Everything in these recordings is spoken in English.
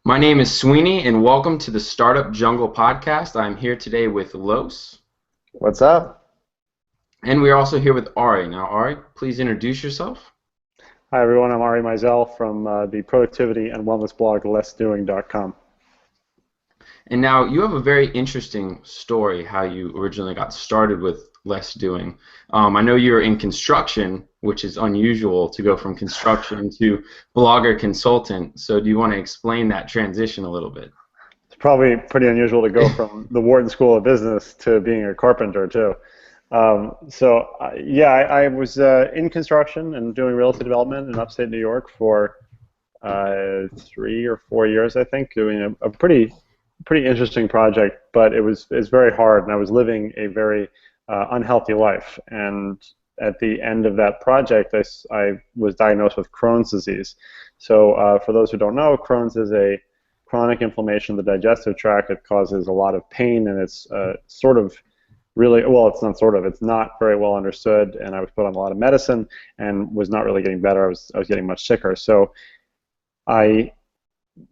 My name is Sweeney, and welcome to the Startup Jungle podcast. I'm here today with Los, What's up? and we're also here with Ari. Now, Ari, please introduce yourself. Hi, everyone. I'm Ari Meisel from the productivity and wellness blog lessdoing.com. And now, you have a very interesting story how you originally got started with Less Doing. I know you're in construction, which is unusual to go from construction to blogger consultant. So, do you want to explain that transition a little bit? It's probably pretty unusual to go from the Wharton School of Business to being a carpenter, too. I was in construction and doing real estate development in upstate New York for 3 or 4 years, I think, doing a pretty interesting project, but it was very hard, and I was living a very unhealthy life. And at the end of that project, I was diagnosed with Crohn's disease. So for those who don't know, Crohn's is a chronic inflammation of the digestive tract. It causes a lot of pain, and it's it's not very well understood, and I was put on a lot of medicine and was not really getting better. I was getting much sicker. So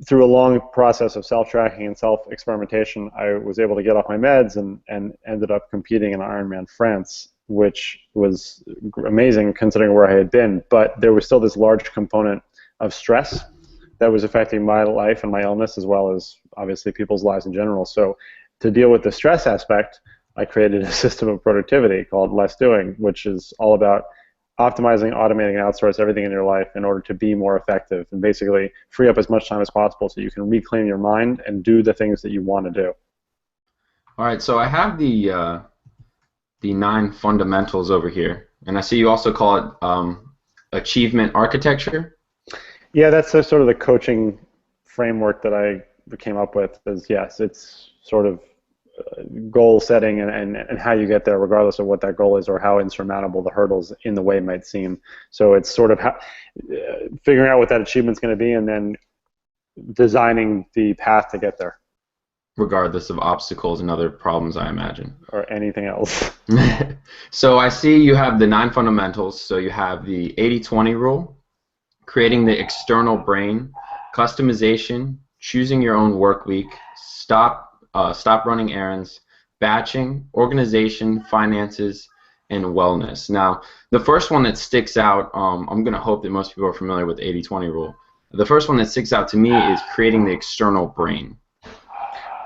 through a long process of self-tracking and self-experimentation, I was able to get off my meds and ended up competing in Ironman France, which was amazing considering where I had been. But there was still this large component of stress that was affecting my life and my illness, as well as obviously people's lives in general. So to deal with the stress aspect, I created a system of productivity called Less Doing, which is all about optimizing, automating, and outsource everything in your life in order to be more effective and basically free up as much time as possible so you can reclaim your mind and do the things that you want to do. All right, so I have the 9 fundamentals over here, and I see you also call it achievement architecture. Yeah, that's sort of the coaching framework that I came up with. Yes, it's sort of goal setting and how you get there, regardless of what that goal is or how insurmountable the hurdles in the way might seem. So it's sort of figuring out what that achievement's going to be and then designing the path to get there. Regardless of obstacles and other problems, I imagine. Or anything else. So I see you have the 9 fundamentals. So you have the 80-20 rule, creating the external brain, customization, choosing your own work week, stop running errands, batching, organization, finances, and wellness. Now, the first one that sticks out, I'm going to hope that most people are familiar with the 80-20 rule. The first one that sticks out to me is creating the external brain.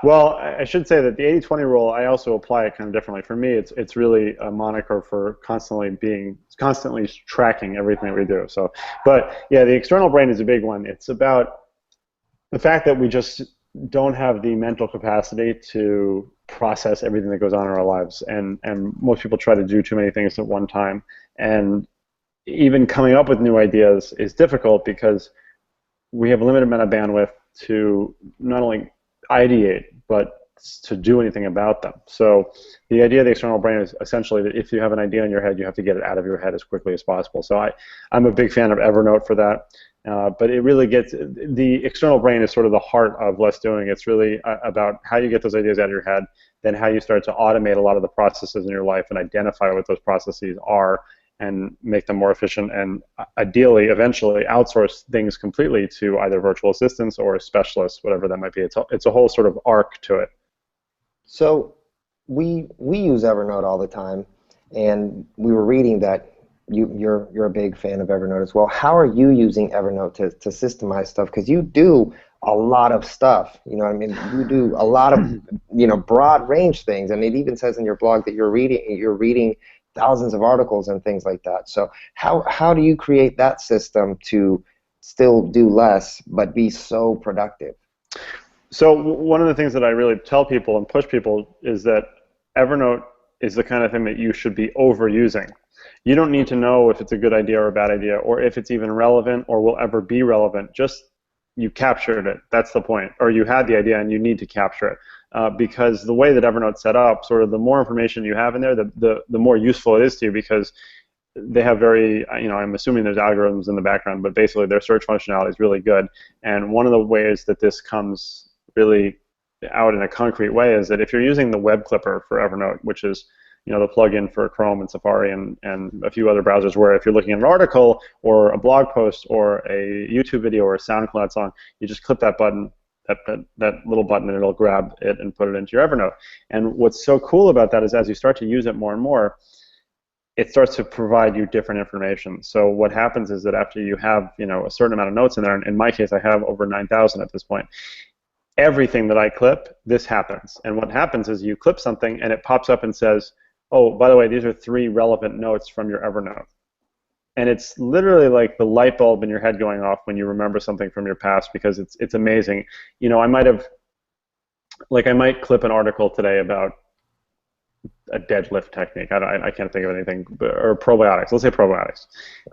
Well, I should say that the 80-20 rule, I also apply it kind of differently. For me, it's really a moniker for constantly tracking everything that we do. So, but yeah, the external brain is a big one. It's about the fact that we just don't have the mental capacity to process everything that goes on in our lives, and most people try to do too many things at one time, and even coming up with new ideas is difficult because we have a limited amount of bandwidth to not only ideate but to do anything about them. So the idea of the external brain is essentially that if you have an idea in your head, you have to get it out of your head as quickly as possible. So I'm a big fan of Evernote for that. But it really gets, the external brain is sort of the heart of Less Doing. It's really about how you get those ideas out of your head, then how you start to automate a lot of the processes in your life and identify what those processes are and make them more efficient, and ideally, eventually, outsource things completely to either virtual assistants or a specialist, whatever that might be. It's a whole sort of arc to it. So we use Evernote all the time, and we were reading that you're a big fan of Evernote as well. How are you using Evernote to systemize stuff? Because you do a lot of stuff. You know what I mean? You do a lot of broad range things, and it even says in your blog that you're reading thousands of articles and things like that. So how do you create that system to still do less but be so productive? So one of the things that I really tell people and push people is that Evernote is the kind of thing that you should be overusing. You don't need to know if it's a good idea or a bad idea, or if it's even relevant or will ever be relevant. Just you captured it. That's the point. Or you had the idea and you need to capture it. Because the way that Evernote's set up, sort of the more information you have in there, the more useful it is to you, because they have I'm assuming there's algorithms in the background, but basically their search functionality is really good. And one of the ways that this comes really out in a concrete way is that if you're using the web clipper for Evernote, which is the plugin for Chrome and Safari and a few other browsers, where if you're looking at an article or a blog post or a YouTube video or a SoundCloud song, you just click that button, that little button, and it'll grab it and put it into your Evernote. And what's so cool about that is as you start to use it more and more, it starts to provide you different information. So what happens is that after you have a certain amount of notes in there, and in my case I have over 9,000 at this point, everything that I clip, this happens. And what happens is you clip something and it pops up and says, oh, by the way, these are 3 relevant notes from your Evernote. And it's literally like the light bulb in your head going off when you remember something from your past, because it's amazing. I might clip an article today about a deadlift technique. I can't think of anything, or probiotics. Let's say probiotics.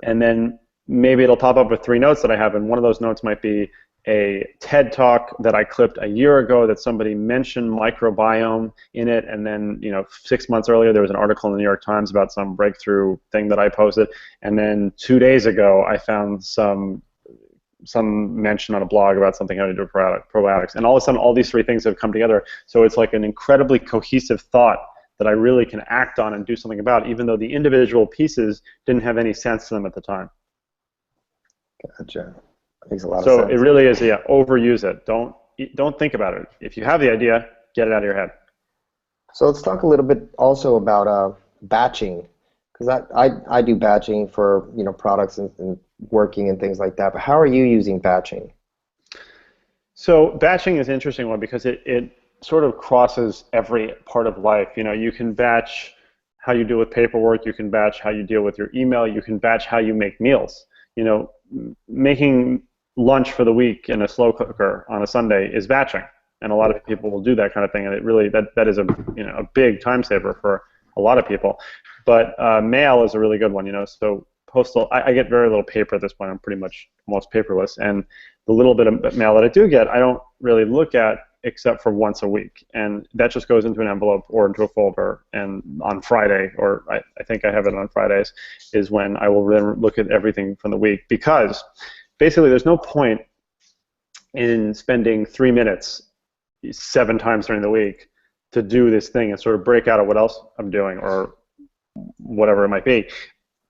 And then maybe it'll pop up with 3 notes that I have, and one of those notes might be a TED Talk that I clipped a year ago that somebody mentioned microbiome in it, and then 6 months earlier there was an article in the New York Times about some breakthrough thing that I posted, and then 2 days ago I found some mention on a blog about something having to do with probiotics, and all of a sudden all these 3 things have come together. So it's like an incredibly cohesive thought that I really can act on and do something about, even though the individual pieces didn't have any sense to them at the time. Gotcha. Makes a lot of so sense. It really is, overuse it. Don't think about it. If you have the idea, get it out of your head. So let's talk a little bit also about batching, because I do batching for products and working and things like that. But how are you using batching? So batching is an interesting one because it sort of crosses every part of life. You can batch how you deal with paperwork. You can batch how you deal with your email. You can batch how you make meals. Making lunch for the week in a slow cooker on a Sunday is batching, and a lot of people will do that kind of thing, and it really that is a big time saver for a lot of people. But mail is a really good one. So postal, I get very little paper at this point. I'm pretty much almost paperless, and the little bit of mail that I do get, I don't really look at except for once a week, and that just goes into an envelope or into a folder. And on Friday, or I think I have it on Fridays, is when I will then look at everything from the week, because basically there's no point in spending 3 minutes 7 times during the week to do this thing and sort of break out of what else I'm doing or whatever it might be,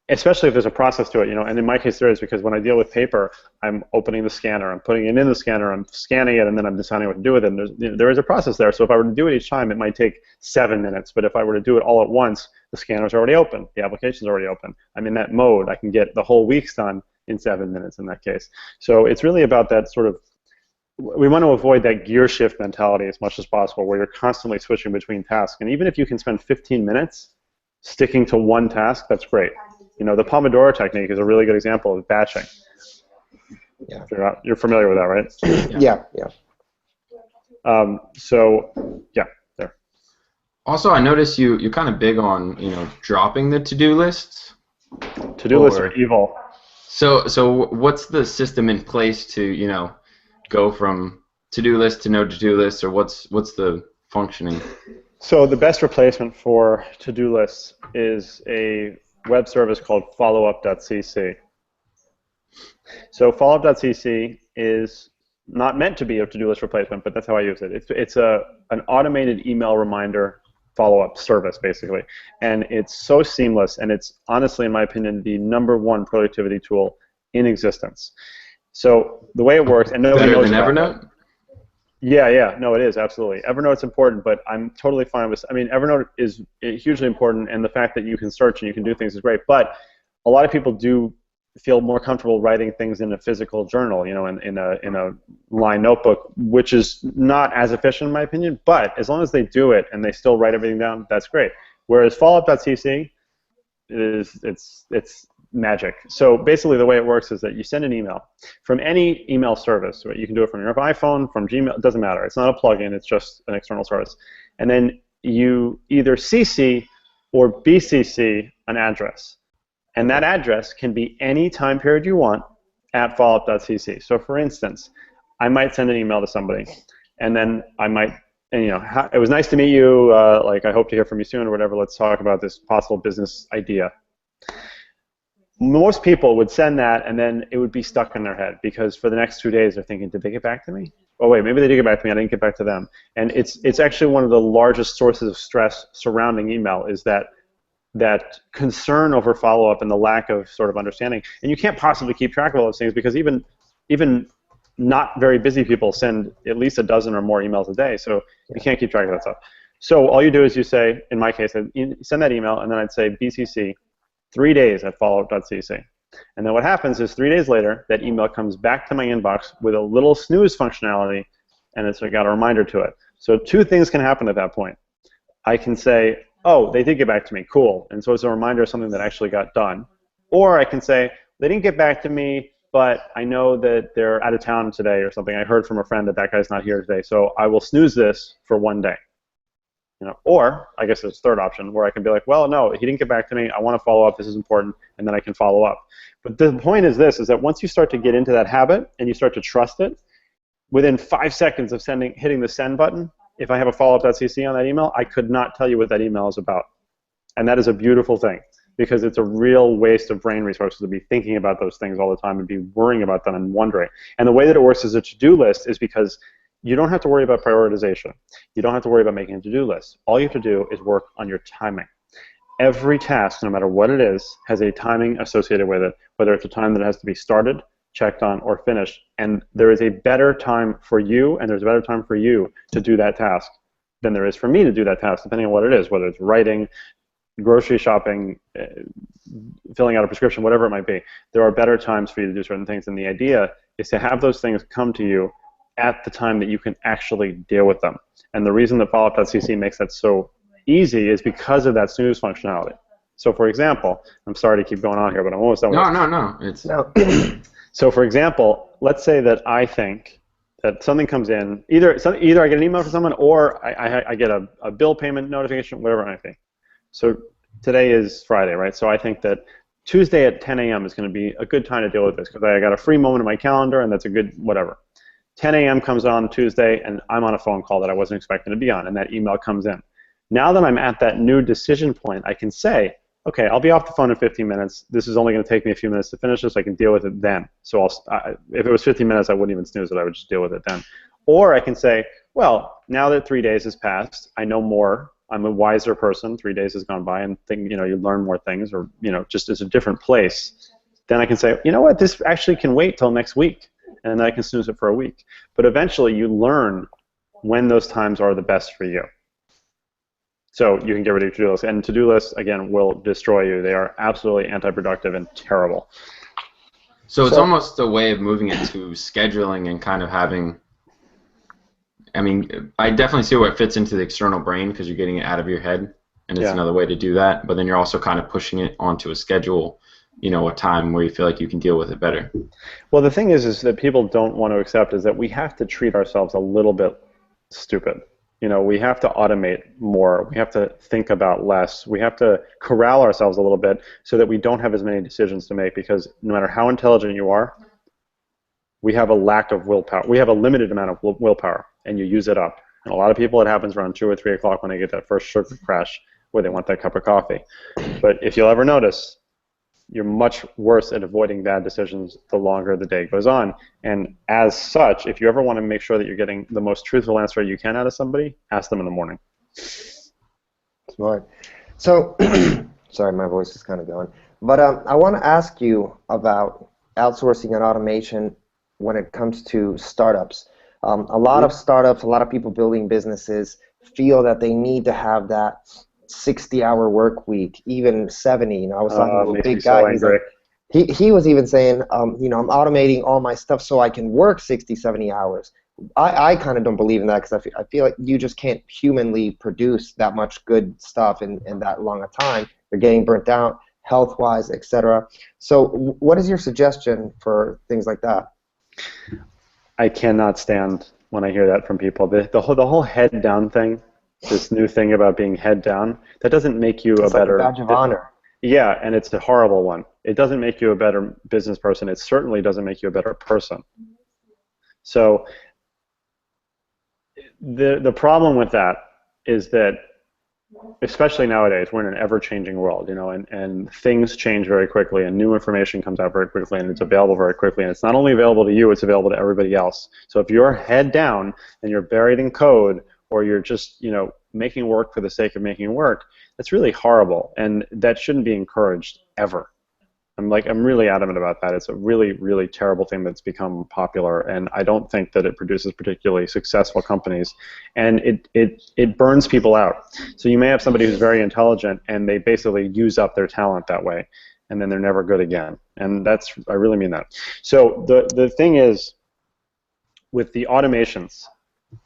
especially if there's a process to it, and in my case there is, because when I deal with paper, I'm opening the scanner, I'm putting it in the scanner, I'm scanning it, and then I'm deciding what to do with it, and there is a process there. So if I were to do it each time, it might take 7 minutes, but if I were to do it all at once, the scanner's already open, the application's already open, I'm in that mode, I can get the whole week's done in 7 minutes in that case. So it's really about that sort of, we want to avoid that gear shift mentality as much as possible, where you're constantly switching between tasks, and even if you can spend 15 minutes sticking to one task, that's great. The Pomodoro technique is a really good example of batching. Yeah. You're familiar with that, right? Yeah. There. Also, I noticed you're kind of big on dropping the to-do lists. To-do lists are evil. So what's the system in place to go from to-do list to no to-do list, or what's the functioning? So the best replacement for to-do lists is a web service called Followup CC. So Followup.cc is not meant to be a to-do list replacement, but that's how I use it. It's an automated email reminder follow-up service, basically. And it's so seamless, and it's honestly, in my opinion, the #1 productivity tool in existence. So the way it works, and nobody knows better than about Evernote? it. Yeah, no, it is, absolutely. Evernote's important, but I'm totally fine with, Evernote is hugely important, and the fact that you can search and you can do things is great, but a lot of people do feel more comfortable writing things in a physical journal, in a line notebook, which is not as efficient in my opinion, but as long as they do it and they still write everything down, that's great. Whereas Followup.cc it's magic. So basically the way it works is that you send an email from any email service, right? You can do it from your iPhone, from Gmail, it doesn't matter. It's not a plugin, it's just an external service. And then you either CC or BCC an address. And that address can be any time period you want at Followup.cc. So for instance, I might send an email to somebody, and then I might, it was nice to meet you, I hope to hear from you soon or whatever, let's talk about this possible business idea. Most people would send that, and then it would be stuck in their head, because for the next 2 days they're thinking, did they get back to me? Oh wait, maybe they did get back to me, I didn't get back to them. And it's actually one of the largest sources of stress surrounding email, is that concern over follow-up and the lack of sort of understanding. And you can't possibly keep track of all those things, because even not very busy people send at least a dozen or more emails a day, so you can't keep track of that stuff. So all you do is you say, in my case, I'd send that email, and then I'd say BCC 3 days at followup.cc. And then what happens is 3 days later, that email comes back to my inbox with a little snooze functionality, and it's got a reminder to it. So two things can happen at that point. I can say, oh, they did get back to me, cool. And so it's a reminder of something that actually got done. Or I can say, they didn't get back to me, but I know that they're out of town today or something. I heard from a friend that that guy's not here today, so I will snooze this for 1 day. Or I guess there's a third option where I can be like, well, no, he didn't get back to me. I want to follow up. This is important, and then I can follow up. But the point is this: is that once you start to get into that habit and you start to trust it, within 5 seconds of hitting the send button, if I have a followup.cc on that email, I could not tell you what that email is about, and that is a beautiful thing because it's a real waste of brain resources to be thinking about those things all the time and be worrying about them and wondering. And the way that it works as a to-do list is because you don't have to worry about prioritization. You don't have to worry about making a to-do list. All you have to do is work on your timing. Every task, no matter what it is, has a timing associated with it, whether it's a time that it has to be started, checked on, or finished. And there is a better time for you, and there's a better time for you to do that task than there is for me to do that task, depending on what it is, whether it's writing, grocery shopping, filling out a prescription, whatever it might be. There are better times for you to do certain things, and the idea is to have those things come to you at the time that you can actually deal with them. And the reason that followup.cc makes that so easy is because of that snooze functionality. So for example, I'm sorry to keep going on here, but I'm almost done with this. No. So for example, let's say that I think that something comes in, either I get an email from someone or I get a bill payment notification, whatever it might be. So today is Friday, right? So I think that Tuesday at 10 a.m. is going to be a good time to deal with this because I got a free moment in my calendar and that's a good whatever. 10 a.m. comes on Tuesday, and I'm on a phone call that I wasn't expecting to be on, and that email comes in. Now that I'm at that new decision point, I can say, okay, I'll be off the phone in 15 minutes. This is only going to take me a few minutes to finish this. I can deal with it then. So if it was 15 minutes, I wouldn't even snooze it. I would just deal with it then. Or I can say, well, now that 3 days has passed, I know more. I'm a wiser person. 3 days has gone by, and you learn more things, or just it's a different place. Then I can say, you know what, this actually can wait till next week. And then I can snooze it for a week. But eventually you learn when those times are the best for you. So you can get rid of your to-do list. And to-do lists, again, will destroy you. They are absolutely anti-productive and terrible. So it's almost a way of moving it to scheduling and kind of having, I mean, I definitely see where it fits into the external brain because you're getting it out of your head, and it's another way to do that. But then you're also kind of pushing it onto a schedule, a time where you feel like you can deal with it better. Well, the thing is that people don't want to accept is that we have to treat ourselves a little bit stupid. We have to automate more. We have to think about less. We have to corral ourselves a little bit so that we don't have as many decisions to make, because no matter how intelligent you are, we have a lack of willpower. We have a limited amount of willpower, and you use it up. And a lot of people, it happens around 2 or 3 o'clock when they get that first sugar crash where they want that cup of coffee. But if you'll ever notice, you're much worse at avoiding bad decisions the longer the day goes on. And as such, if you ever want to make sure that you're getting the most truthful answer you can out of somebody, ask them in the morning. Smart. So, sorry, my voice is kind of going. But I want to ask you about outsourcing and automation when it comes to startups. A lot of startups, a lot of people building businesses feel that they need to have that 60-hour work week, even 70. I was talking to a big guy. He was even saying, I'm automating all my stuff so I can work 60, 70 hours. I kind of don't believe in that because I feel like you just can't humanly produce that much good stuff in that long a time. You're getting burnt out, health-wise, etc. So what is your suggestion for things like that? I cannot stand when I hear that from people. The whole head down thing, this new thing about being head down, that doesn't make you a better badge of honor. Yeah, and it's a horrible one. It doesn't make you a better business person. It certainly doesn't make you a better person. So the problem with that is that, especially nowadays, we're in an ever-changing world, and things change very quickly, and new information comes out very quickly, and it's available very quickly, and it's not only available to you, it's available to everybody else. So if you're head down and you're buried in code, or you're just, making work for the sake of making work, that's really horrible, and that shouldn't be encouraged ever. I'm really adamant about that. It's a really, really terrible thing that's become popular, and I don't think that it produces particularly successful companies, and it burns people out. So you may have somebody who's very intelligent, and they basically use up their talent that way, and then they're never good again. And I really mean that. So the thing is, with the automations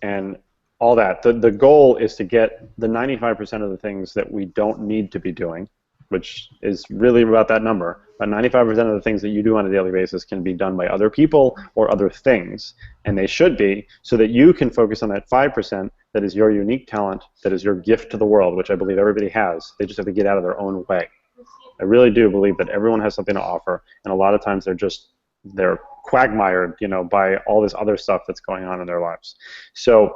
and all that, the goal is to get the 95% of the things that we don't need to be doing, which is really about that number. About 95% of the things that you do on a daily basis can be done by other people or other things, and they should be, so that you can focus on that 5% that is your unique talent, that is your gift to the world, which I believe everybody has. They just have to get out of their own way. I really do believe that everyone has something to offer, and a lot of times they're quagmired, by all this other stuff that's going on in their lives. So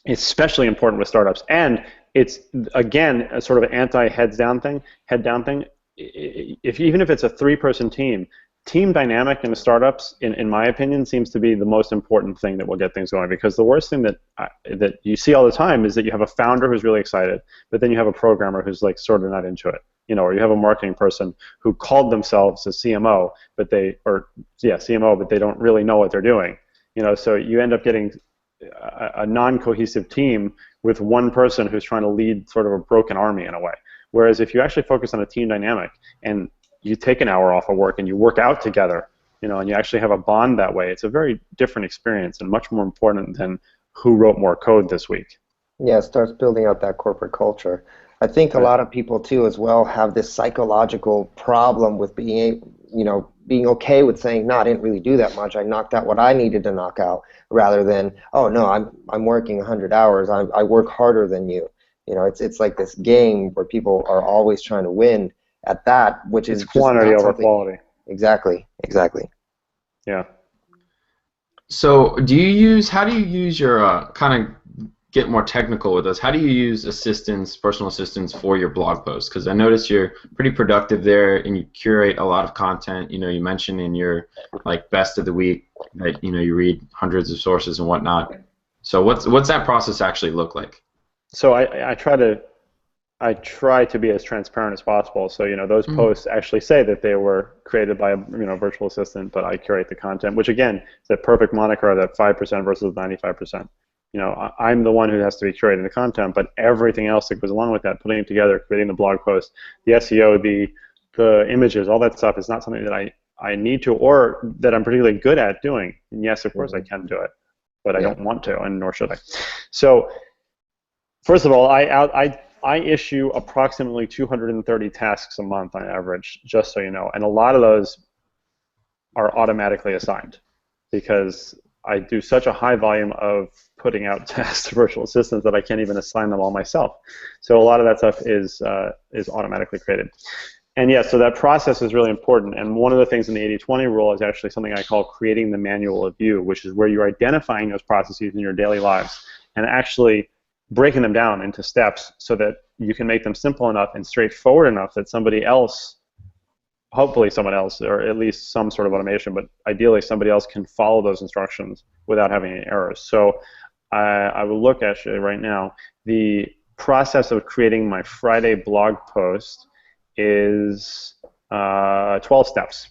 it's especially important with startups, and it's, again, a sort of head down thing. Even if it's a 3-person team dynamic in the startups, in my opinion, seems to be the most important thing that will get things going. Because the worst thing that you see all the time is that you have a founder who's really excited, but then you have a programmer who's like sort of not into it. Or you have a marketing person who called themselves a CMO, but they don't really know what they're doing. So you end up getting a non-cohesive team with one person who's trying to lead sort of a broken army in a way. Whereas if you actually focus on a team dynamic and you take an hour off of work and you work out together, and you actually have a bond that way, it's a very different experience and much more important than who wrote more code this week. Yeah, it starts building out that corporate culture. I think a lot of people too as well have this psychological problem with being okay with saying, no, I didn't really do that much. I knocked out what I needed to knock out, rather than, oh no, I'm working 100 hours. I work harder than you. It's like this game where people are always trying to win at that, which is quantity over quality. Exactly. Yeah. So how do you use your kind of get more technical with us? How do you use personal assistants for your blog posts? Because I noticed you're pretty productive there, and you curate a lot of content. You mentioned in your best of the week that you read hundreds of sources and whatnot. So what's that process actually look like? So I try to be as transparent as possible. So those posts actually say that they were created by a virtual assistant, but I curate the content, which again is that perfect moniker of that 5% versus 95%. I'm the one who has to be curating the content, but everything else that goes along with that, putting it together, creating the blog post, the SEO, the images, all that stuff is not something that I need to, or that I'm particularly good at doing. And yes, of course I can do it, but I don't want to, and nor should I. So first of all, I issue approximately 230 tasks a month on average, just so you know, and a lot of those are automatically assigned because I do such a high volume of putting out tasks to virtual assistants that I can't even assign them all myself. So a lot of that stuff is automatically created. And yeah, so that process is really important. And one of the things in the 80-20 rule is actually something I call creating the manual of you, which is where you're identifying those processes in your daily lives and actually breaking them down into steps so that you can make them simple enough and straightforward enough that somebody else, hopefully someone else, or at least some sort of automation, but ideally somebody else can follow those instructions without having any errors. So I will look actually right now. The process of creating my Friday blog post is 12 steps.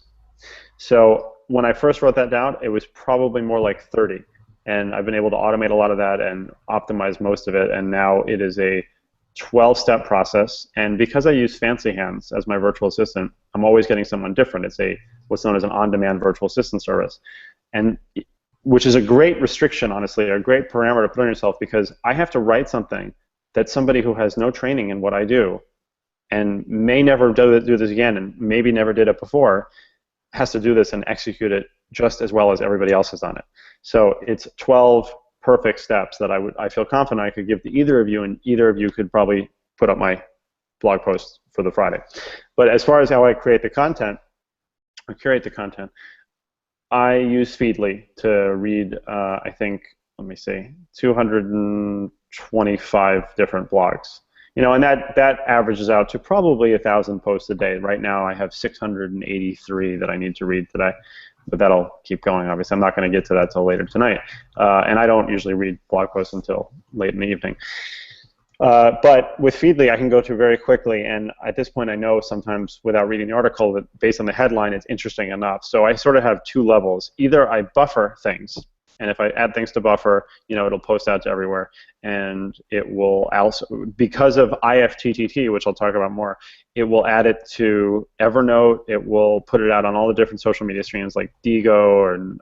So when I first wrote that down, it was probably more like 30. And I've been able to automate a lot of that and optimize most of it. And now it is a 12-step process. And because I use Fancy Hands as my virtual assistant, I'm always getting someone different. It's what's known as an on-demand virtual assistant service, and which is a great restriction, honestly, a great parameter to put on yourself, because I have to write something that somebody who has no training in what I do and may never do this again and maybe never did it before has to do this and execute it just as well as everybody else has done it. So it's 12 perfect steps that I feel confident I could give to either of you, and either of you could probably put up my blog post for the Friday. But as far as how I create the content, or curate the content, I use Feedly to read, I think, let me see, 225 different blogs. And that averages out to probably 1,000 posts a day. Right now I have 683 that I need to read today, but that'll keep going, obviously. I'm not going to get to that till later tonight. And I don't usually read blog posts until late in the evening. But with Feedly, I can go through very quickly, and at this point, I know sometimes without reading the article that based on the headline, it's interesting enough. So I sort of have two levels. Either I buffer things, and if I add things to buffer, it'll post out to everywhere, and it will also, because of IFTTT, which I'll talk about more, it will add it to Evernote. It will put it out on all the different social media streams like Digo and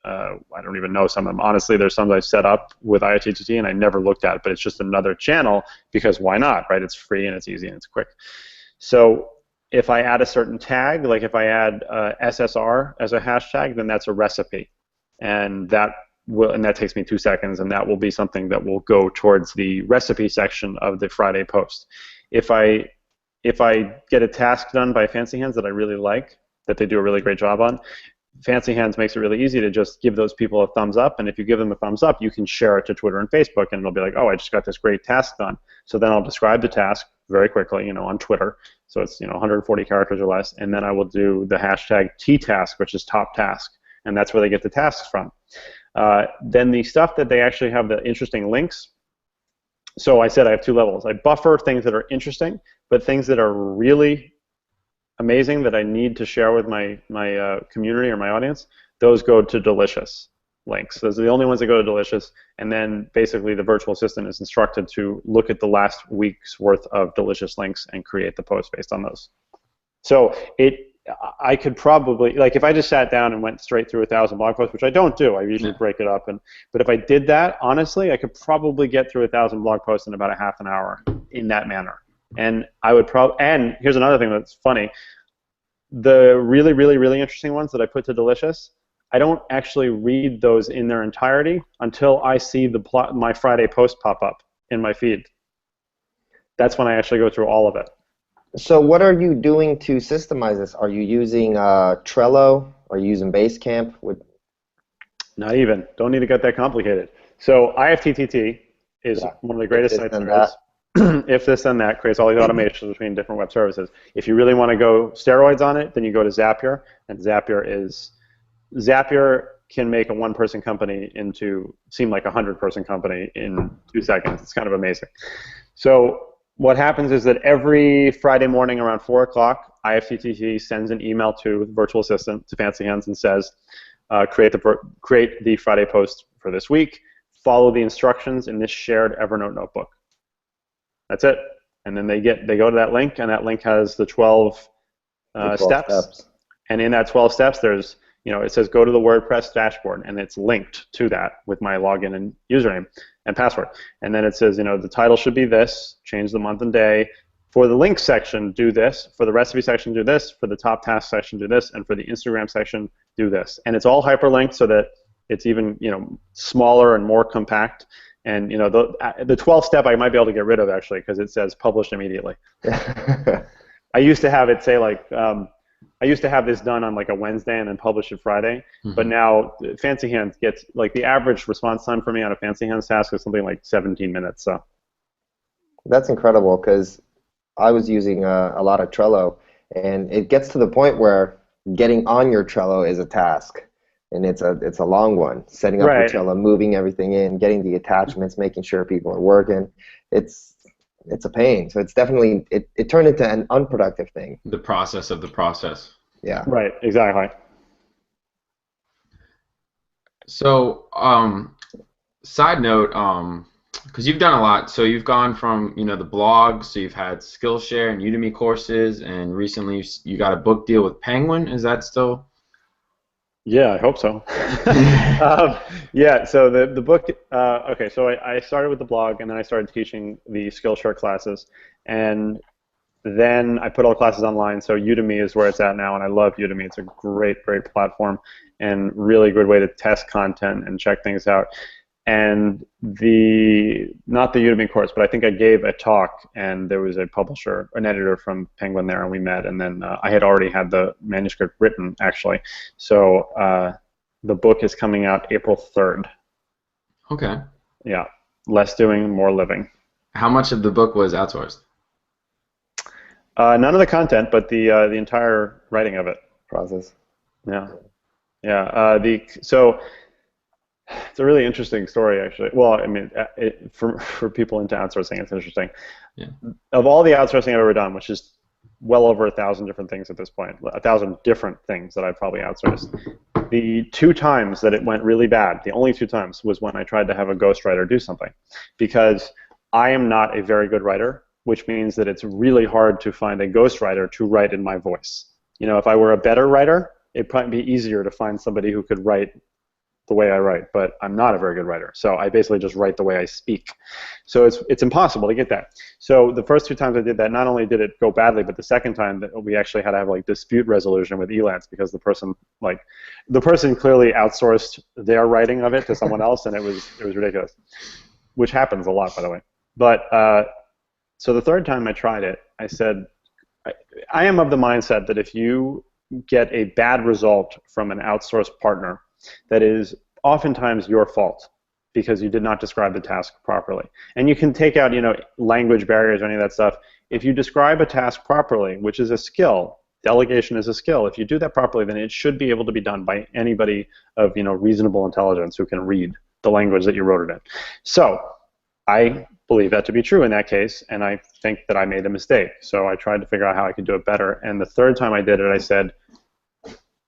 I don't even know some of them. Honestly, there's some that I've set up with IFTTT and I never looked at, but it's just another channel because why not, right? It's free and it's easy and it's quick. So if I add a certain tag, like if I add SSR as a hashtag, then that's a recipe, and that takes me 2 seconds, and that will be something that will go towards the recipe section of the Friday post. If I get a task done by Fancy Hands that I really like, that they do a really great job on, Fancy Hands makes it really easy to just give those people a thumbs up, and if you give them a thumbs up, you can share it to Twitter and Facebook, and it'll be like, oh, I just got this great task done. So then I'll describe the task very quickly, on Twitter, so it's 140 characters or less, and then I will do the hashtag TTask, which is top task, and that's where they get the tasks from. Then the stuff that they actually have the interesting links. So I said I have two levels. I buffer things that are interesting, but things that are really amazing that I need to share with my community or my audience, those go to Delicious links. Those are the only ones that go to Delicious, and then basically the virtual assistant is instructed to look at the last week's worth of Delicious links and create the post based on those. So I could probably, like if I just sat down and went straight through 1,000 blog posts, which I don't do, I usually break it up, but if I did that, honestly, I could probably get through 1,000 blog posts in about a half an hour in that manner. And I would and here's another thing that's funny. The really, really, really interesting ones that I put to Delicious, I don't actually read those in their entirety until I see my Friday post pop up in my feed. That's when I actually go through all of it. So what are you doing to systemize this? Are you using Trello? Are you using Basecamp? Not even. Don't need to get that complicated. So IFTTT is one of the greatest sites there is. If this and that creates all these automations between different web services. If you really want to go steroids on it, then you go to Zapier, and Zapier can make a one-person company seem like a 100-person company in 2 seconds. It's kind of amazing. So what happens is that every Friday morning around 4 o'clock, IFTTT sends an email to the virtual assistant, to Fancy Hands, and says, create the Friday post for this week, follow the instructions in this shared Evernote notebook. That's it. And then they go to that link, and that link has the 12 steps. And in that 12 steps, there's, it says go to the WordPress dashboard, and it's linked to that with my login and username and password. And then it says, the title should be this, change the month and day. For the link section, do this. For the recipe section, do this. For the top task section, do this. And for the Instagram section, do this. And it's all hyperlinked so that it's even, smaller and more compact. And the 12th step I might be able to get rid of actually because it says published immediately. I used to have it say like I used to have this done on like a Wednesday and then publish it Friday. Mm-hmm. But now Fancy Hands gets like the average response time for me on a Fancy Hands task is something like 17 minutes. So that's incredible because I was using a lot of Trello, and it gets to the point where getting on your Trello is a task. And it's a long one. Setting up your Trello, moving everything in, getting the attachments, making sure people are working. It's a pain. So it's definitely it turned into an unproductive thing. The process of the process. Yeah. Right. Exactly. So, side note, because you've done a lot. So you've gone from the blog. So you've had Skillshare and Udemy courses, and recently you got a book deal with Penguin. Is that still? Yeah, I hope so. Yeah, so the book, okay, so I started with the blog, and then I started teaching the Skillshare classes, and then I put all the classes online, so Udemy is where it's at now, and I love Udemy. It's a great, great platform, and really good way to test content and check things out. And not the Udemy course, but I think I gave a talk, and there was a publisher, an editor from Penguin there, and we met, and then I had already had the manuscript written, actually. So the book is coming out April 3rd. Okay. Yeah. Less doing, more living. How much of the book was outsourced? None of the content, but the entire writing of it. Process. Yeah. Yeah. So It's a really interesting story, actually. Well, I mean, for people into outsourcing, it's interesting. Yeah. Of all the outsourcing I've ever done, which is well over 1,000 different things at this point, 1,000 different things that I've probably outsourced. The 2 times that it went really bad, the only 2 times, was when I tried to have a ghostwriter do something, because I am not a very good writer, which means that it's really hard to find a ghostwriter to write in my voice. You know, if I were a better writer, it'd probably be easier to find somebody who could write the way I write, but I'm not a very good writer, so I basically just write the way I speak. So it's impossible to get that. So the first 2 times I did that, not only did it go badly, but the second time that we actually had to have like dispute resolution with Elance, because the person clearly outsourced their writing of it to someone else, and it was ridiculous, which happens a lot, by the way. But so the third time I tried it, I said, I am of the mindset that if you get a bad result from an outsourced partner, that is oftentimes your fault because you did not describe the task properly. And you can take out, language barriers or any of that stuff. If you describe a task properly, which is a skill, delegation is a skill. If you do that properly, then it should be able to be done by anybody of, reasonable intelligence who can read the language that you wrote it in. So I believe that to be true in that case, and I think that I made a mistake. So I tried to figure out how I could do it better. And the third time I did it, I said,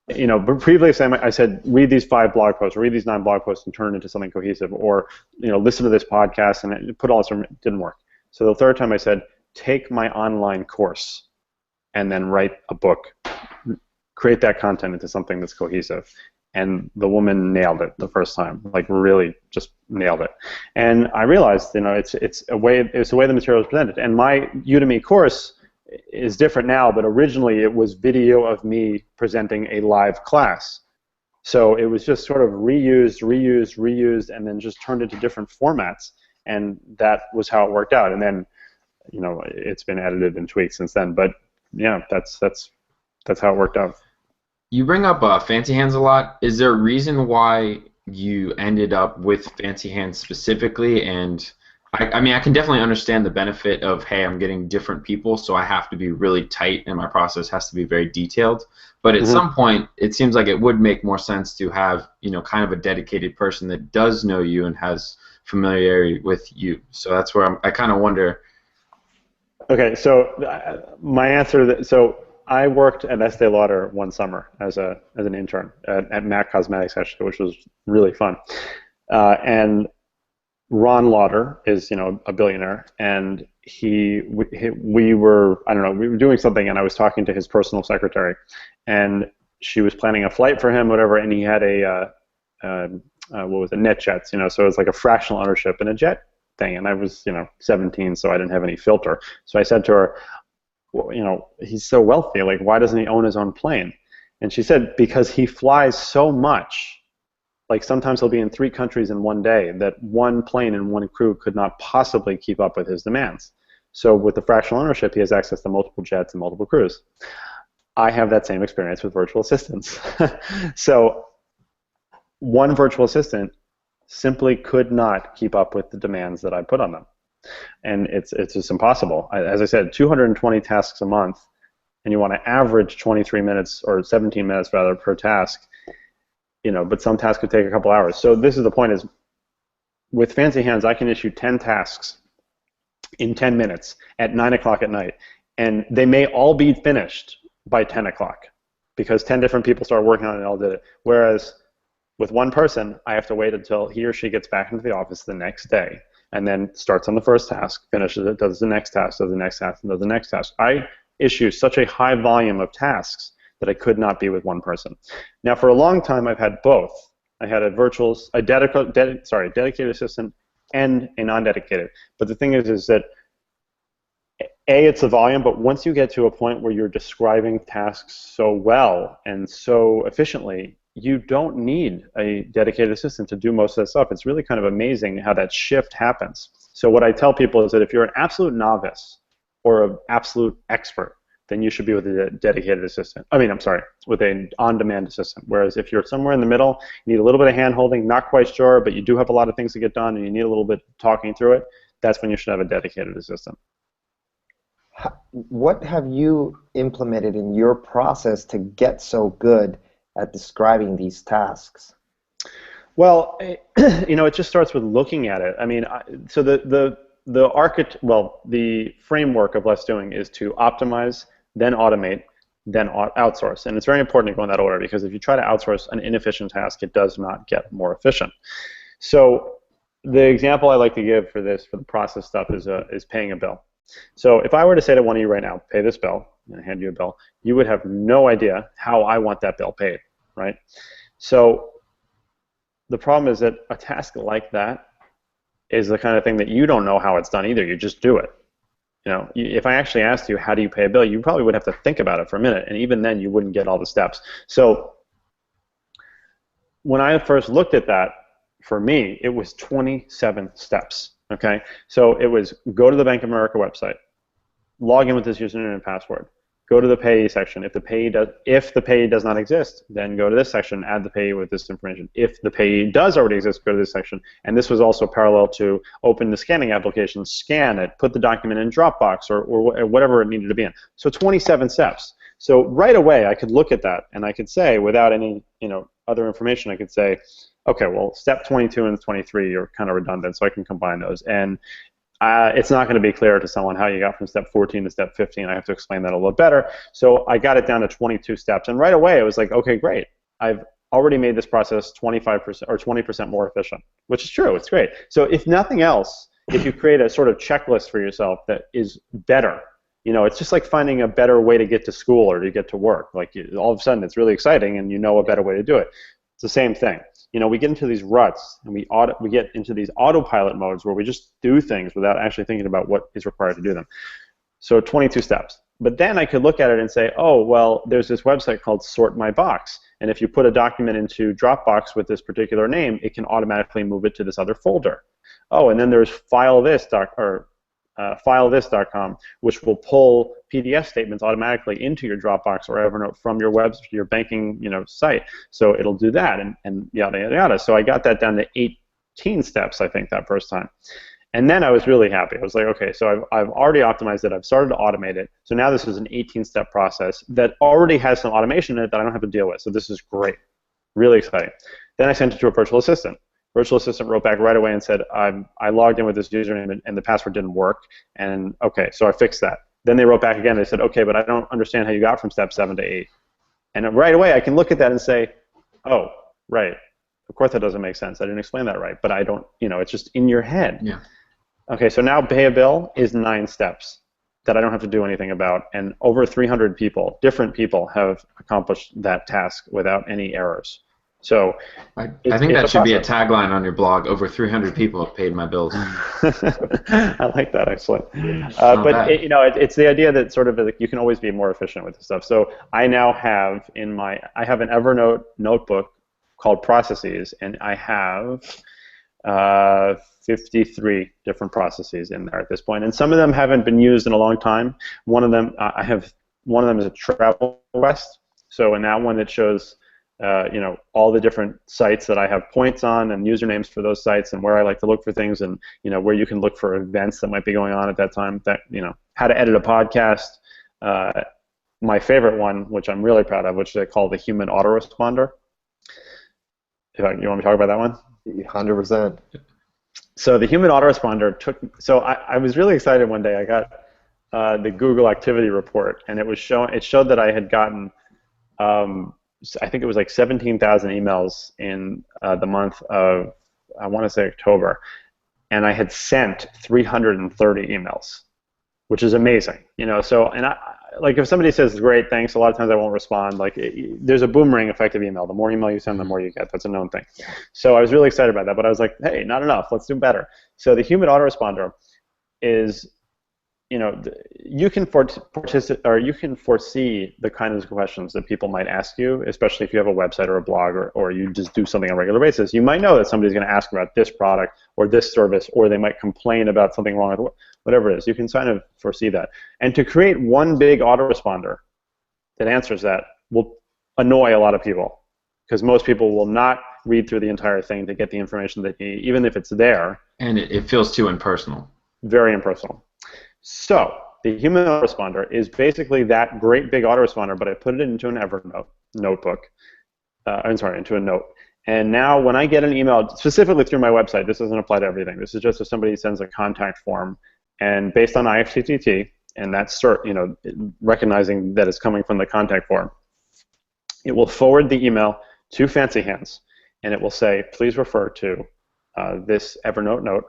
but previously I said, read these 5 blog posts, or read these 9 blog posts and turn it into something cohesive, or listen to this podcast, and it put all this. It didn't work. So the third time I said, take my online course and then write a book, create that content into something that's cohesive. And the woman nailed it the first time, like really just nailed it. And I realized, it's a way the material is presented. And my Udemy course is different now, but originally it was video of me presenting a live class. So it was just sort of reused, and then just turned into different formats. And that was how it worked out. And then, it's been edited and tweaked since then. But yeah, that's how it worked out. You bring up Fancy Hands a lot. Is there a reason why you ended up with Fancy Hands specifically? And I mean, I can definitely understand the benefit of, hey, I'm getting different people, so I have to be really tight, and my process has to be very detailed. But at some point, it seems like it would make more sense to have, kind of a dedicated person that does know you and has familiarity with you. So that's where I kind of wonder. Okay, so my answer. So I worked at Estee Lauder one summer as an intern at MAC Cosmetics, actually, which was really fun. And Ron Lauder is, a billionaire, and we were doing something, and I was talking to his personal secretary, and she was planning a flight for him, whatever, and he had NetJets, so it was like a fractional ownership in a jet thing, and I was, 17, so I didn't have any filter. So I said to her, well, he's so wealthy, like, why doesn't he own his own plane? And she said, because he flies so much. Like, sometimes he'll be in 3 countries in one day, that one plane and one crew could not possibly keep up with his demands. So with the fractional ownership, he has access to multiple jets and multiple crews. I have that same experience with virtual assistants. So one virtual assistant simply could not keep up with the demands that I put on them. And it's just impossible. As I said, 220 tasks a month, and you want to average 23 minutes, or 17 minutes rather, per task. But some tasks could take a couple hours. So this is the point: is with Fancy Hands, I can issue 10 tasks in 10 minutes at 9 o'clock at night, and they may all be finished by 10 o'clock because 10 different people started working on it and all did it. Whereas with one person, I have to wait until he or she gets back into the office the next day, and then starts on the first task, finishes it, does the next task, does the next task, and does the next task. I issue such a high volume of tasks that I could not be with one person. Now, for a long time, I've had both. I had a dedicated assistant and a non-dedicated. But the thing is that it's the volume, but once you get to a point where you're describing tasks so well and so efficiently, you don't need a dedicated assistant to do most of that stuff. It's really kind of amazing how that shift happens. So what I tell people is that if you're an absolute novice or an absolute expert, then you should be with a dedicated assistant. With an on-demand assistant. Whereas if you're somewhere in the middle, you need a little bit of hand-holding, not quite sure, but you do have a lot of things to get done, and you need a little bit talking through it, that's when you should have a dedicated assistant. What have you implemented in your process to get so good at describing these tasks? Well, it just starts with looking at it. I mean, so the framework of Less Doing is to optimize, then automate, then outsource. And it's very important to go in that order, because if you try to outsource an inefficient task, it does not get more efficient. So the example I like to give for this, for the process stuff, is paying a bill. So if I were to say to one of you right now, pay this bill, and I hand you a bill, you would have no idea how I want that bill paid, right? So the problem is that a task like that is the kind of thing that you don't know how it's done either. You just do it. If I actually asked you, how do you pay a bill, you probably would have to think about it for a minute, and even then you wouldn't get all the steps. So when I first looked at that, for me, it was 27 steps, okay? So it was go to the Bank of America website, log in with this username and password, go to the payee section. If the payee does not exist, then go to this section, add the payee with this information. If the payee does already exist, go to this section. And this was also parallel to open the scanning application, scan it, put the document in Dropbox or whatever it needed to be in. So 27 steps. So right away, I could look at that and I could say, without any other information, I could say, okay, well, step 22 and 23 are kind of redundant, so I can combine those. And it's not going to be clear to someone how you got from step 14 to step 15. I have to explain that a little better. So I got it down to 22 steps. And right away, it was like, okay, great. I've already made this process 25% or 20% more efficient, which is true. It's great. So if nothing else, if you create a sort of checklist for yourself that is better, it's just like finding a better way to get to school or to get to work. Like all of a sudden, it's really exciting, and you know a better way to do it. It's the same thing. We get into these ruts, and we get into these autopilot modes where we just do things without actually thinking about what is required to do them. So 22 steps. But then I could look at it and say, oh, well, there's this website called Sort My Box. And if you put a document into Dropbox with this particular name, it can automatically move it to this other folder. Oh, and then there's FileThis.com, which will pull PDF statements automatically into your Dropbox or Evernote from your banking site. So it'll do that, and yada yada yada. So I got that down to 18 steps, I think, that first time. And then I was really happy. I was like, okay, so I've already optimized it. I've started to automate it. So now this is an 18-step process that already has some automation in it that I don't have to deal with. So this is great, really exciting. Then I sent it to a virtual assistant. Virtual assistant wrote back right away and said, I logged in with this username and the password didn't work. And okay, so I fixed that. Then they wrote back again. They said, okay, but I don't understand how you got from step 7 to 8. And right away, I can look at that and say, oh, right. Of course that doesn't make sense. I didn't explain that right. But I don't, it's just in your head. Yeah. Okay, so now pay a bill is 9 steps that I don't have to do anything about. And over 300 people, different people, have accomplished that task without any errors. So I think that should be a tagline on your blog. Over 300 people have paid my bills. I like that, actually. But it's the idea that sort of you can always be more efficient with this stuff. So I now have I have an Evernote notebook called Processes, and I have 53 different processes in there at this point, and some of them haven't been used in a long time. One of them is a travel quest. So in that one, it shows all the different sites that I have points on and usernames for those sites and where I like to look for things, and where you can look for events that might be going on at that time. That how to edit a podcast. My favorite one, which I'm really proud of, which they call the Human Autoresponder. You want me to talk about that one? 100%. So the Human Autoresponder So I was really excited one day. I got the Google Activity Report, and it showed that I had gotten I think it was like 17,000 emails in the month of, I want to say, October, and I had sent 330 emails, which is amazing. So, and like if somebody says great, thanks, a lot of times I won't respond. Like there's a boomerang effect of email. The more email you send, the more you get. That's a known thing. So I was really excited about that, but I was like, hey, not enough. Let's do better. So the Human Autoresponder is, you can you can foresee the kinds of questions that people might ask you, especially if you have a website or a blog, or you just do something on a regular basis. You might know that somebody's going to ask about this product or this service, or they might complain about something wrong with whatever it is. You can kind of foresee that. And to create one big autoresponder that answers that will annoy a lot of people, because most people will not read through the entire thing to get the information that you need, even if it's there. And it feels too impersonal. Very impersonal. So the Human Autoresponder is basically that great big autoresponder, but I put it into an Evernote notebook. Into a note. And now when I get an email, specifically through my website, this doesn't apply to everything. This is just if somebody sends a contact form, and based on IFTTT, and that's recognizing that it's coming from the contact form, it will forward the email to Fancy Hands, and it will say, please refer to this Evernote note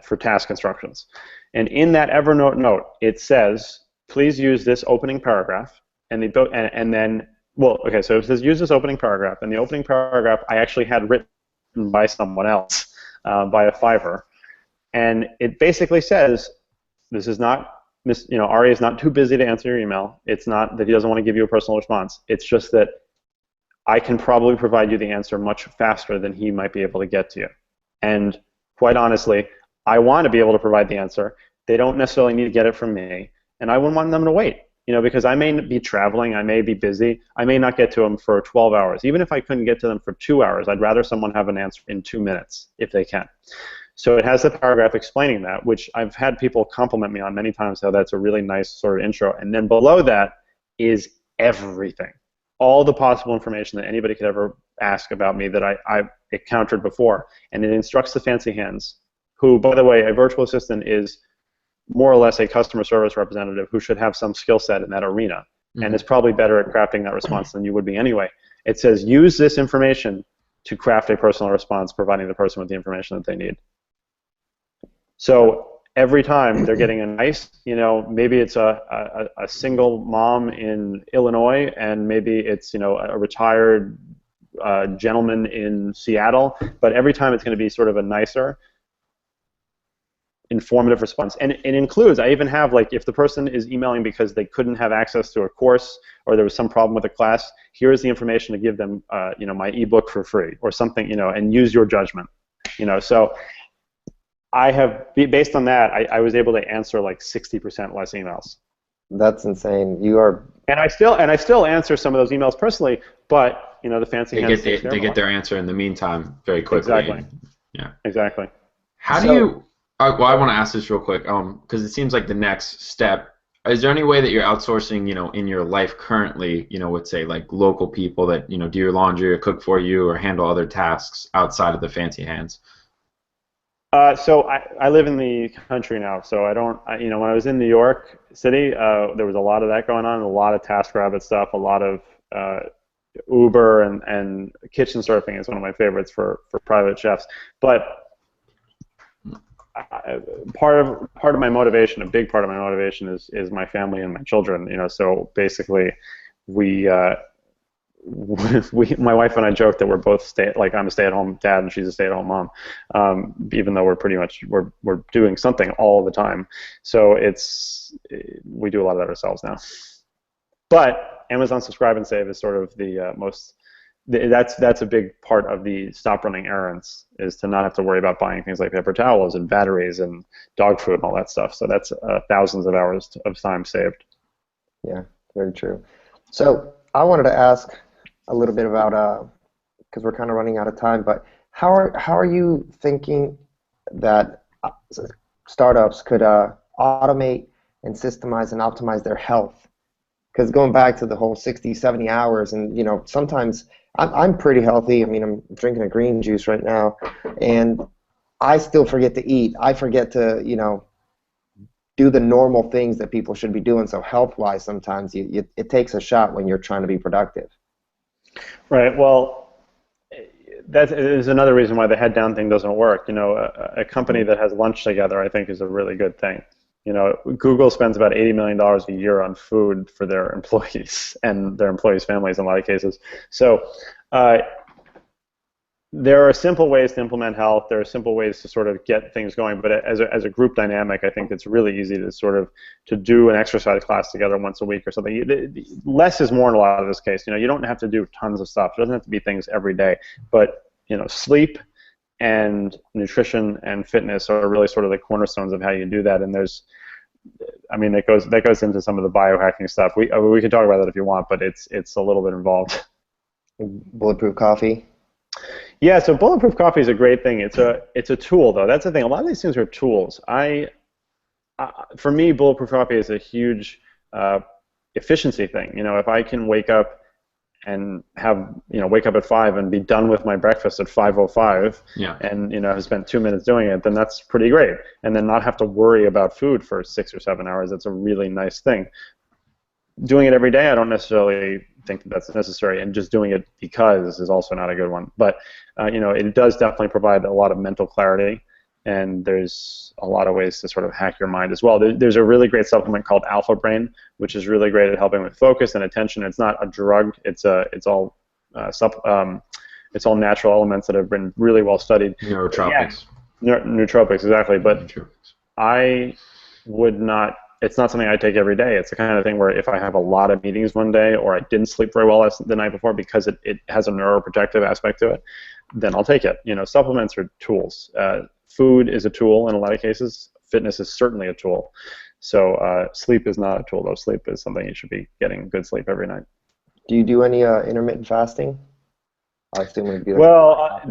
for task instructions. And in that Evernote note, it says, please use this opening paragraph, and then, well, okay, so it says use this opening paragraph, and the opening paragraph I actually had written by someone else, by a Fiverr, and it basically says, this is not, Ari is not too busy to answer your email. It's not that he doesn't want to give you a personal response. It's just that I can probably provide you the answer much faster than he might be able to get to you. And quite honestly, I want to be able to provide the answer. They don't necessarily need to get it from me, and I wouldn't want them to wait, because I may be traveling, I may be busy, I may not get to them for 12 hours. Even if I couldn't get to them for 2 hours, I'd rather someone have an answer in 2 minutes, if they can. So it has the paragraph explaining that, which I've had people compliment me on many times, how that's a really nice sort of intro. And then below that is everything. All the possible information that anybody could ever ask about me that I've encountered before. And it instructs the Fancy Hands, who, by the way, a virtual assistant is more or less a customer service representative who should have some skill set in that arena, and is probably better at crafting that response than you would be anyway. It says, use this information to craft a personal response, providing the person with the information that they need. So every time they're getting a nice, maybe it's a single mom in Illinois, and maybe it's, a retired gentleman in Seattle, but every time it's going to be sort of a nicer, informative response. And it includes, I even have, like, if the person is emailing because they couldn't have access to a course or there was some problem with a class, here's the information to give them, my ebook for free or something, and use your judgment. So I have, based on that, I was able to answer like 60% less emails. That's insane. You are. And I still answer some of those emails personally, but the Fancy Hands, they get their answer in the meantime very quickly. Exactly. Yeah. Exactly. How do you? Well, I want to ask this real quick, because it seems like the next step. Is there any way that you're outsourcing, in your life currently, with, say, like local people that do your laundry or cook for you or handle other tasks outside of the Fancy Hands? So I live in the country now, so I don't, when I was in New York City, there was a lot of that going on, a lot of TaskRabbit stuff, a lot of Uber and kitchen surfing is one of my favorites for private chefs. But part of my motivation, a big part of my motivation is my family and my children. So basically, my wife and I joke that we're both I'm a stay-at-home dad and she's a stay-at-home mom, even though we're doing something all the time. So we do a lot of that ourselves now. But Amazon Subscribe and Save is sort of the that's a big part of the stop running errands, is to not have to worry about buying things like paper towels and batteries and dog food and all that stuff. So that's thousands of hours of time saved. Yeah, very true. So I wanted to ask a little bit about, because we're kind of running out of time, but how are you thinking that startups could automate and systemize and optimize their health? Because going back to the whole 60, 70 hours, and sometimes I'm pretty healthy. I mean, I'm drinking a green juice right now, and I still forget to eat. I forget to, do the normal things that people should be doing. So health-wise, sometimes it takes a shot when you're trying to be productive. Right. Well, that is another reason why the head down thing doesn't work. A company that has lunch together, I think, is a really good thing. Google spends about $80 million a year on food for their employees and their employees' families in a lot of cases. So there are simple ways to implement health. There are simple ways to sort of get things going. But as a group dynamic, I think it's really easy to do an exercise class together once a week or something. Less is more in a lot of this case. You don't have to do tons of stuff. It doesn't have to be things every day. But sleep and nutrition and fitness are really sort of the cornerstones of how you do that. And that goes into some of the biohacking stuff. We can talk about that if you want, but it's a little bit involved. Bulletproof coffee. Yeah, so bulletproof coffee is a great thing. It's a tool, though. That's the thing. A lot of these things are tools. For me, bulletproof coffee is a huge efficiency thing. If I can wake up and have, wake up at 5 and be done with my breakfast at 5:05, Yeah. and have spent 2 minutes doing it, then that's pretty great. And then not have to worry about food for 6 or 7 hours. That's a really nice thing. Doing it every day, I don't necessarily think that that's necessary, and just doing it because is also not a good one. But it does definitely provide a lot of mental clarity, and there's a lot of ways to sort of hack your mind as well. There's a really great supplement called Alpha Brain, which is really great at helping with focus and attention. It's not a drug. It's all natural elements that have been really well studied. Neurotropics. Nootropics, exactly. But Nootropics. I would not. It's not something I take every day. It's the kind of thing where if I have a lot of meetings one day, or I didn't sleep very well the night before because it has a neuroprotective aspect to it, then I'll take it. Supplements are tools. Food is a tool in a lot of cases. Fitness is certainly a tool. So sleep is not a tool, though. Sleep is something you should be getting good sleep every night. Do you do any intermittent fasting? I assume it'd be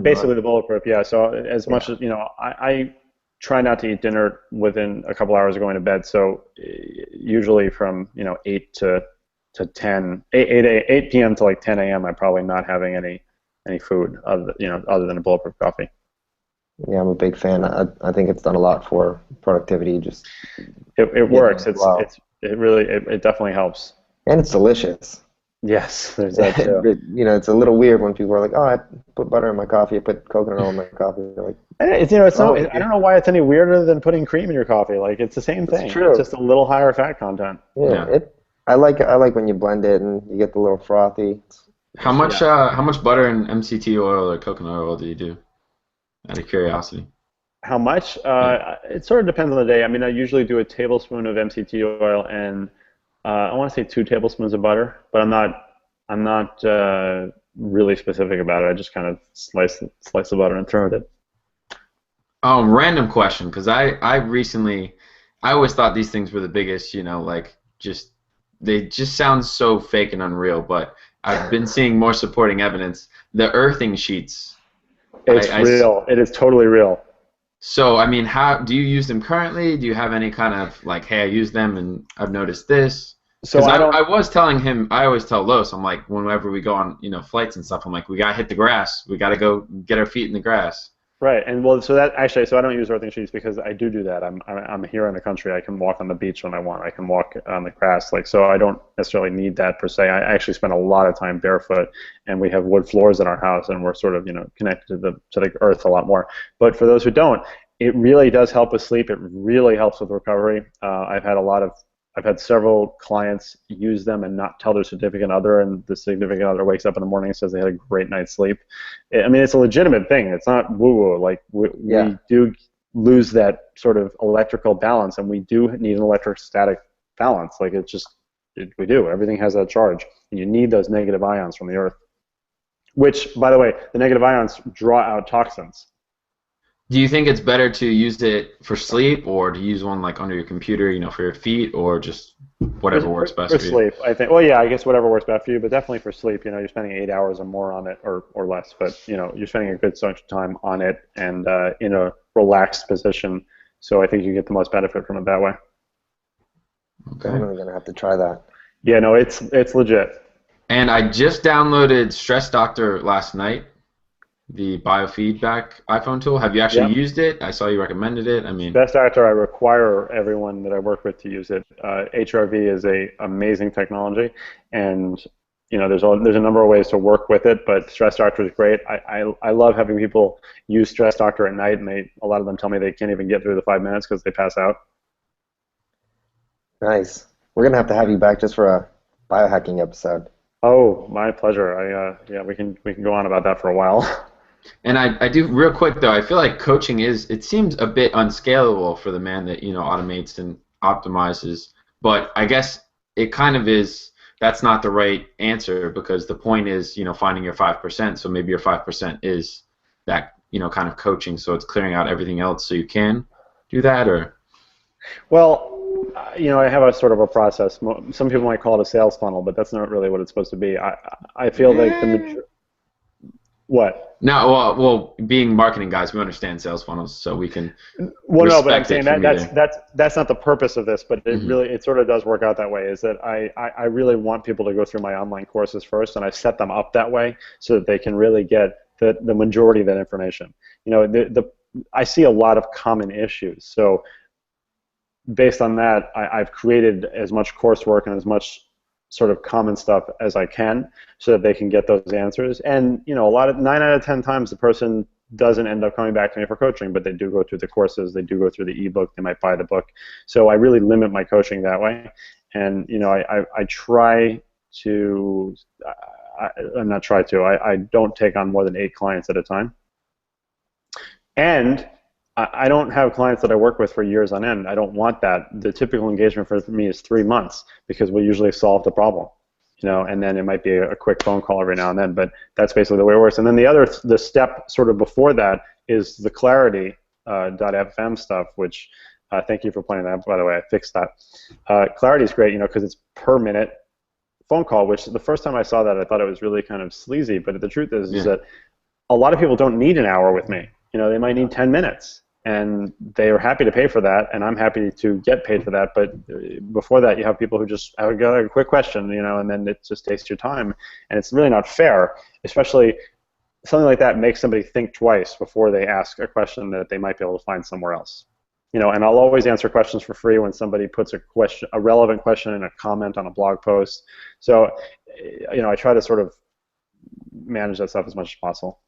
basically the bulletproof, yeah. So as much as, I try not to eat dinner within a couple hours of going to bed. So usually from 8 to 10, 8 p.m. to like 10 a.m. I'm probably not having any food other than a bulletproof coffee. Yeah, I'm a big fan. I think it's done a lot for productivity. Just it works. It definitely helps. And it's delicious. Yes, there's that too. It's a little weird when people are like, "Oh, I put butter in my coffee. I put coconut oil in my coffee." They're like, I don't know why it's any weirder than putting cream in your coffie. Like, it's the same thing. It's true. It's just a little higher fat content. Yeah. I like when you blend it and you get the little frothy. How much butter and MCT oil or coconut oil do you do? Out of curiosity. How much? It sort of depends on the day. I mean, I usually do a tablespoon of MCT oil and I want to say 2 tablespoons of butter, but I'm not really specific about it. I just kind of slice the butter and throw it in. Random question, because I always thought these things were the biggest, they just sound so fake and unreal, but I've been seeing more supporting evidence. The earthing sheets. It's real. It is totally real. So, I mean, how do you use them currently? Do you have any kind of like, hey, I use them and I've noticed this? So I was telling him, I always tell Los, I'm like, whenever we go on, flights and stuff, I'm like, we gotta hit the grass. We gotta go get our feet in the grass. Right, and so I don't use earthing sheets because I do that. I'm here in the country. I can walk on the beach when I want. I can walk on the grass, so I don't necessarily need that per se. I actually spend a lot of time barefoot, and we have wood floors in our house, and we're sort of connected to the earth a lot more. But for those who don't, it really does help with sleep. It really helps with recovery. I've had several clients use them and not tell their significant other, and the significant other wakes up in the morning and says they had a great night's sleep. I mean, it's a legitimate thing. It's not woo-woo. Like, we do lose that sort of electrical balance, and we do need an electrostatic balance. Like, we do. Everything has that charge, and you need those negative ions from the earth, which, by the way, the negative ions draw out toxins. Do you think it's better to use it for sleep, or to use one like under your computer, for your feet, or just whatever works best for you? For sleep, I think. Well, yeah, I guess whatever works best for you, but definitely for sleep. You're spending 8 hours or more on it, or less, but you're spending a good bunch of time on it and in a relaxed position. So I think you get the most benefit from it that way. Okay. I'm gonna have to try that. Yeah, no, it's legit. And I just downloaded Stress Doctor last night. The biofeedback iPhone tool. Have you actually used it? I saw you recommended it. I mean, Best Actor, I require everyone that I work with to use it. HRV is a amazing technology, and there's a number of ways to work with it, but Stress Doctor is great. I love having people use Stress Doctor at night, and a lot of them tell me they can't even get through the 5 minutes because they pass out. Nice. We're gonna have to have you back just for a biohacking episode. Oh, my pleasure. We can go on about that for a while. And I do, real quick though, I feel like coaching it seems a bit unscalable for the man that, automates and optimizes, but I guess it kind of is, that's not the right answer, because the point is, finding your 5%, so maybe your 5% is that, kind of coaching, so it's clearing out everything else so you can do that, or? Well, I have a sort of a process. Some people might call it a sales funnel, but that's not really what it's supposed to be. I feel like What? No, well, being marketing guys, we understand sales funnels, so we can Well, no, but I'm respect saying it from that's not the purpose of this, but it Mhm. really, it sort of does work out that way. Is that I really want people to go through my online courses first, and I set them up that way so that they can really get the majority of that information. You know, I see a lot of common issues, so based on that, I've created as much coursework and as much sort of common stuff as I can so that they can get those answers. And, you know, 9 out of 10 times the person doesn't end up coming back to me for coaching, but they do go through the courses, they do go through the ebook, they might buy the book. So I really limit my coaching that way. And, you know, I try to, I'm not try to, I don't take on more than 8 clients at a time. And I don't have clients that I work with for years on end. I don't want that. The typical engagement for me is 3 months because we usually solve the problem, you know, and then it might be a quick phone call every now and then, but that's basically the way it works. And then the step sort of before that is the Clarity .fm stuff, which thank you for pointing that out, by the way. I fixed that. Clarity is great, you know, because it's per minute phone call, which the first time I saw that I thought it was really kind of sleazy, but the truth is that a lot of people don't need an hour with me. You know, they might need 10 minutes. And they are happy to pay for that, and I'm happy to get paid for that. But before that, you have people who just have a quick question, you know, and then it just takes your time, and it's really not fair. Especially something like that makes somebody think twice before they ask a question that they might be able to find somewhere else. You know, and I'll always answer questions for free when somebody puts a relevant question in a comment on a blog post. So, you know, I try to sort of manage that stuff as much as possible.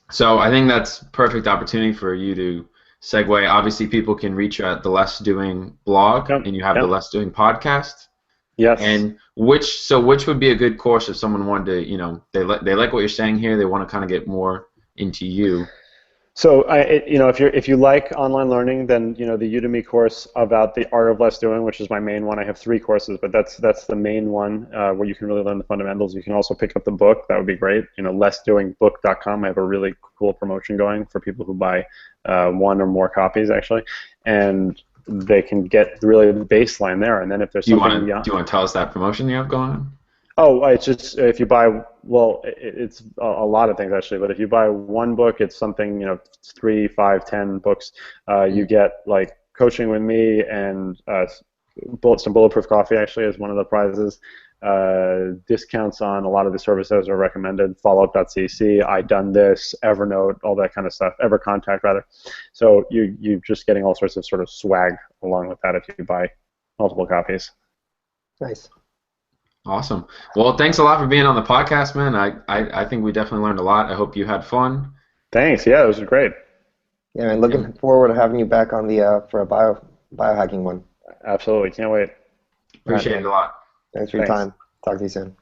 So I think that's perfect opportunity for you to segue. Obviously, people can reach you at the Less Doing blog, and you have the Less Doing podcast. Yes. And which would be a good course if someone wanted to, you know, they like what you're saying here, they want to kind of get more into you. So, you know, if you like online learning, then, you know, the Udemy course about the art of less doing, which is my main one. I have 3 courses, but that's the main one where you can really learn the fundamentals. You can also pick up the book. That would be great. You know, lessdoingbook.com. I have a really cool promotion going for people who buy 1 or more copies, actually, and they can get really the baseline there. And then if there's something beyond, do you want to tell us that promotion you have going on? Oh, it's just if you buy, well, it's a lot of things actually, but if you buy 1 book, it's something, you know, 3, 5, 10 books, you get like coaching with me and some bulletproof coffee actually is one of the prizes, discounts on a lot of the services are recommended, Followup CC, I done this, Evernote, all that kind of stuff, EverContact rather. So you're just getting all sorts of sort of swag along with that if you buy multiple copies. Nice. Awesome. Well, thanks a lot for being on the podcast, man. I think we definitely learned a lot. I hope you had fun. Thanks. Yeah, it was great. Yeah, and looking forward to having you back on the for a biohacking one. Absolutely. Can't wait. Appreciate it a lot. Thanks for your time. Talk to you soon.